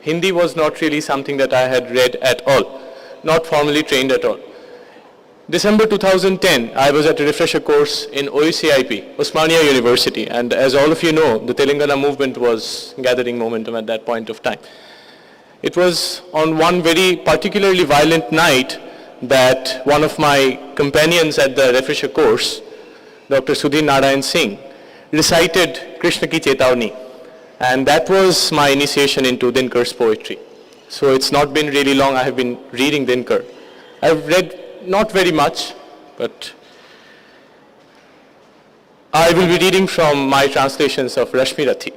Hindi was not really something that I had read at all, not formally trained at all. December 2010, I was at a refresher course in OUCIP, Osmania University, and as all of you know, the Telangana movement was gathering momentum at that point of time. It was on one very particularly violent night that one of my companions at the refresher course, Dr. Sudhir Narayan Singh, recited Krishna Ki Chetavani, and that was my initiation into Dinkar's poetry. So it's not been really long I have been reading Dinkar. I've read not very much, but I will be reading from my translations of Rashmirathi.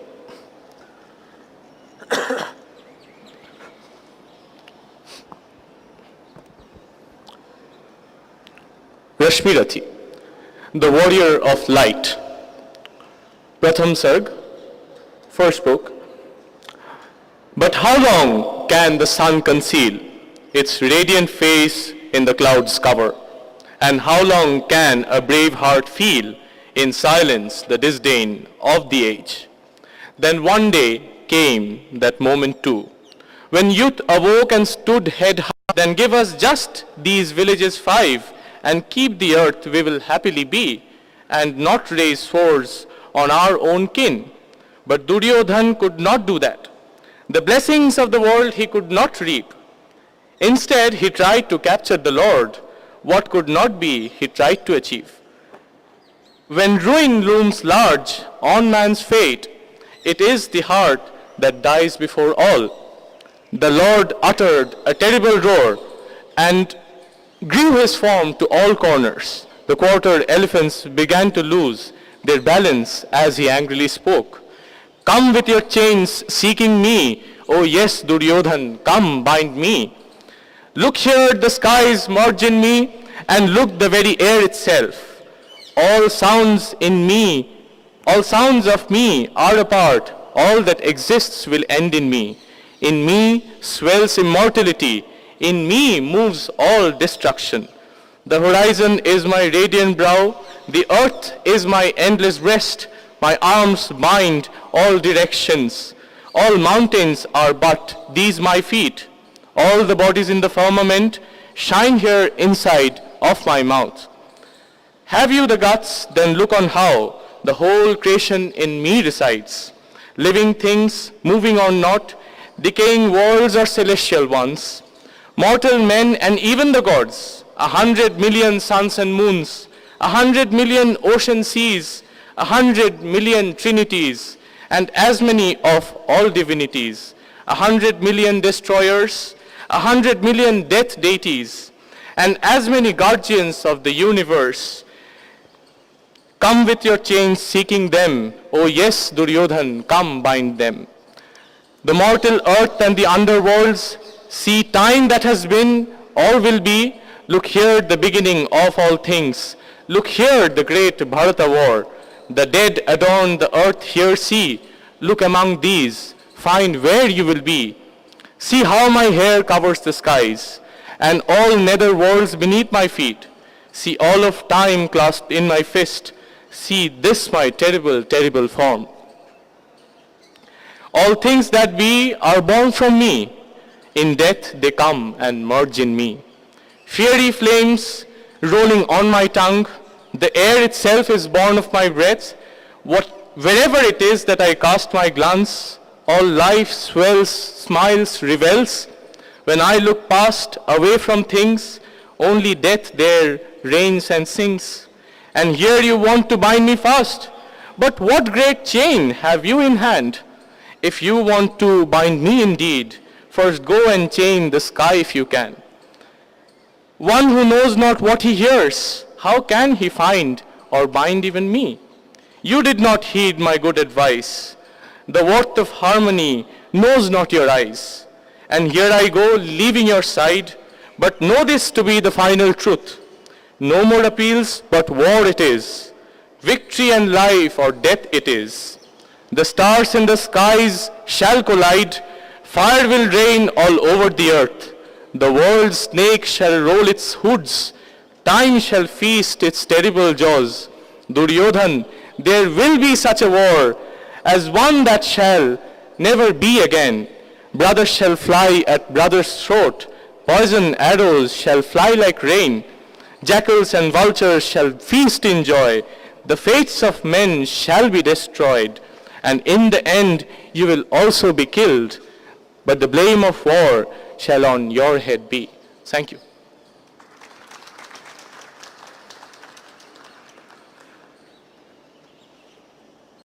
Rashmirathi, the warrior of light. Pratham Sarg, first book. But how long can the sun conceal its radiant face in the clouds cover? And how long can a brave heart feel in silence the disdain of the age? Then one day came that moment too, when youth awoke and stood head high. Then give us just these villages 5, and keep the earth we will happily be, and not raise swords on our own kin. But Duryodhan could not do that. The blessings of the world he could not reap. Instead, he tried to capture the Lord. What could not be, he tried to achieve. When ruin looms large on man's fate, it is the heart that dies before all. The Lord uttered a terrible roar and grew his form to all corners. The quartered elephants began to lose their balance as he angrily spoke. Come with your chains seeking me, oh yes, Duryodhan, come bind me. Look here, the skies merge in me, and look the very air itself. All sounds in me, all sounds of me are apart. All that exists will end in me. In me swells immortality. In me moves all destruction. The horizon is my radiant brow. The earth is my endless breast. My arms bind all directions. All mountains are but these my feet. All the bodies in the firmament shine here inside of my mouth. Have you the guts? Then look on how the whole creation in me resides. Living things, moving or not, decaying worlds or celestial ones, mortal men and even the gods, 100 million suns and moons, 100 million ocean seas, 100 million trinities, and as many of all divinities, 100 million destroyers, 100 million death deities, and as many guardians of the universe. Come with your chains seeking them, oh yes, Duryodhan, come bind them. The mortal earth and the underworlds, see time that has been, all will be. Look here, the beginning of all things. Look here, the great Bharata war. The dead adorn the earth here, see. Look among these, find where you will be. See how my hair covers the skies, and all nether worlds beneath my feet. See all of time clasped in my fist. See this my terrible, terrible form. All things that be are born from me. In death they come and merge in me. Fiery flames rolling on my tongue. The air itself is born of my breath. Wherever it is that I cast my glance, all life swells, smiles, revels. When I look past, away from things, only death there reigns and sings. And here you want to bind me fast. But what great chain have you in hand? If you want to bind me indeed, first go and chain the sky if you can. One who knows not what he hears, how can he find or bind even me? You did not heed my good advice. The worth of harmony knows not your eyes. And here I go, leaving your side, but know this to be the final truth. No more appeals, but war it is. Victory and life or death it is. The stars in the skies shall collide. Fire will rain all over the earth. The world's snake shall roll its hoods. Time shall feast its terrible jaws. Duryodhan, there will be such a war as one that shall never be again. Brothers shall fly at brother's throat. Poison arrows shall fly like rain. Jackals and vultures shall feast in joy. The fates of men shall be destroyed. And in the end you will also be killed. But the blame of war shall on your head be. Thank you.